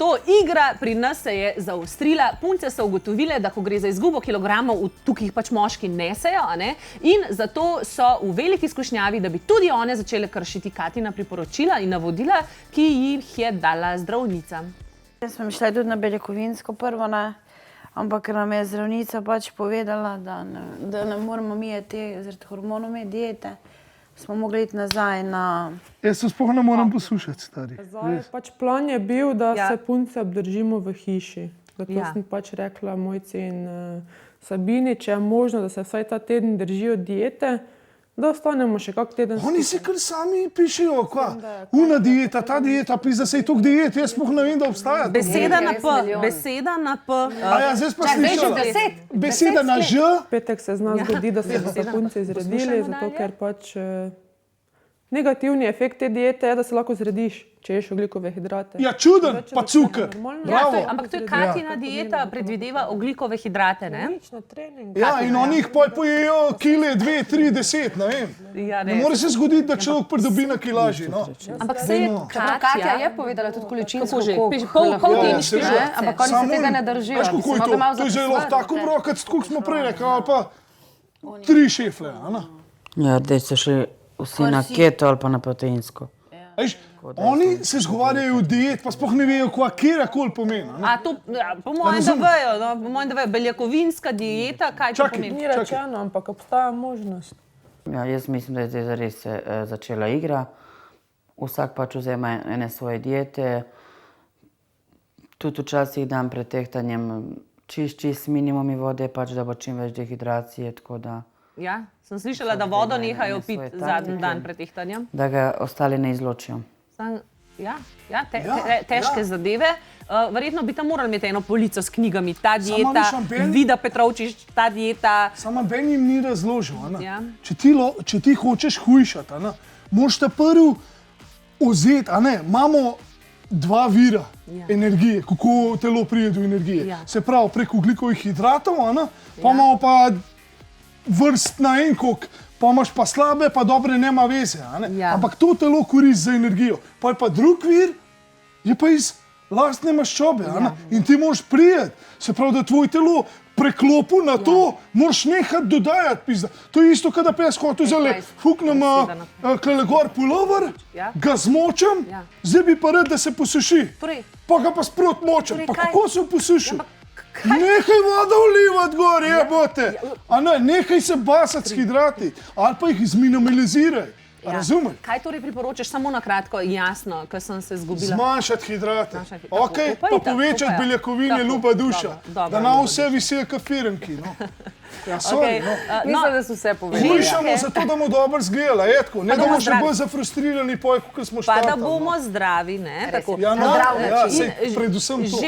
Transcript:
zato igra pri nas se je zaostrila. Punce so ugotovile, da ko gre za izgubo kilogramov, tukaj jih pač moški nesejo, in zato so v veliki skušnjavi, da bi tudi one začele kršiti Katina priporočila in navodila, ki jih je dala zdravnica. Jaz smo šli tudi na beljakovinsko prvo, ampak nam je zdravnica pač povedala, da ne moramo mi zaradi hormonov imeti diete. Smo mogli iti nazaj na... Jaz se sploh ne moram poslušati, stari. Pač plan je bil, da se punce obdržimo v hiši. Zato sem pač rekla Mojci in Sabini, če je možno, da se vsaj ta teden držijo diete, da ostanemo še kak teden. Oni si kar sami pišejo, una dieta, ta dieta, pisa se je tok diet, jaz sploh ne vem, da obstaja. Beseda na P, beseda na P. A ja, zdaj pa slišala. Beseda na Ž. Petek se z nas zgodi, da se bodo punce izredili, zato ker pač negativni efekt te diete je, da se lahko zrediš, če ješ ogljikove hidrate. Ja, čuden, pa cukor. Ampak to je Katina dieta, predvideva ogljikove hidrate, ne? Ja, in oni jih pojejo kile, 2, 3, 10, ne vem. Ne more se zgoditi, da človek pridobi na kilaži, no. Ampak se je Katja je povedala tudi količinsko, koliko teniški že, ampak oni se tega ne držijo. Veš, kako je to? To je zelo tako brokac, koliko smo prej rekli, ali pa 3 šefle, a? Ja, zdaj so šli vsi na keto ali pa na proteinsko. Veš, oni se zgovarjajo diet, pa sploh ne vejo, kjerkoli pomeni. A to, po mojem, da vejo, beljakovinska dieta, kaj to pomeni? Ni rečeno, ampak obstaja možnost. Ja, jaz mislim, da je zdaj zares začela igra. Vsak pač vzema ene svoje diete. Tudi včasih dan pred tehtanjem čist minimumi vode, pač da bo čim več dehidracije, tako da... Ja, sem slišala, da vodo nehajo piti zadnji dan pred tehtanjem. Da ga ostali ne izločijo. Ja, težke zadeve. Verjetno bi tam morali imeti eno polico s knjigami. Ta dieta, Vida Petrovčič, ta dieta. Samo Ben jim ni razložil. Če ti hočeš hujšati, moraš ta prvi vzeti. Imamo 2 vira energije, kako telo pride do energije. Se pravi, preko ogljikovih hidratov, pa imamo pa vrst na en kok, pa imaš pa slabe, pa dobre, nema veze. Ampak to telo koristi za energijo. Pa drug vir je pa iz lastne maščobe. In ti moraš prijeti. Se pravi, da tvoj telo preklopu na to, moraš nehati dodajati. To je isto, kada pa jaz hotel zale, fuknem gor pulover, ga zmočam, zdaj bi pa rad, da se posuši. Pa ga pa sprot močam. Pa kako se posušil? Nehaj voda vlivati gor, jebote. Nehaj se basati s hidrati. Ali pa jih zminimaliziraj. Razumeš? Kaj torej priporočaš samo na kratko, jasno, ker sem se zgubila? Zmanjšati hidrate. Ok, pa povečati beljakovine, ljuba duša. Da na vse visel kafirenki. Ja, sorry, no. Mislim, da so vse povedali. Hujšamo zato, da bomo dobro zgledali, etko. Ne, da bomo še bolj zafrustrirani, kot smo štartali. Pa da bomo zdravi, ne? Ja, predvsem to.